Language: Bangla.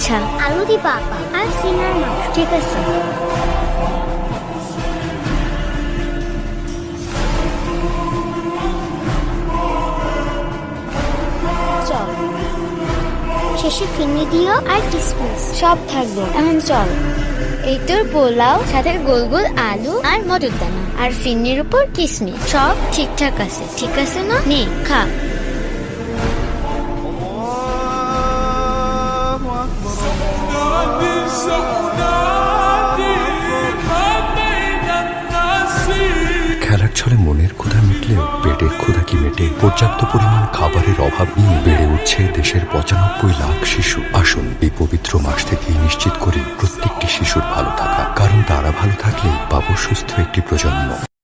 আচ্ছা, আলু দিবা আপা আর সিনার মাংস। ঠিক আছে। চল, শেষে ফিরনি দিও আর কিসমিস। সব থাকবো। এখন চল। এই তোর পোলাও, সাথে গোল গোল আলু আর মটর দানা আর ফিন্নির উপর কিসমিস, সব ঠিকঠাক আছে। ঠিক আছে না? নে খা। খেলার ছলে মনের ক্ষুধা মিটলেও পেটের ক্ষুধা কি মেটে? পর্যাপ্ত পরিমাণ খাবারের অভাব নিয়ে বেড়ে উঠছে দেশের ৯৫ লাখ শিশু। আসুন এই পবিত্র মাস থেকেই নিশ্চিত করি প্রত্যেকটি শিশুর ভালো থাকা, কারণ তারা ভালো থাকলেই পাবো সুস্থ একটি প্রজন্ম।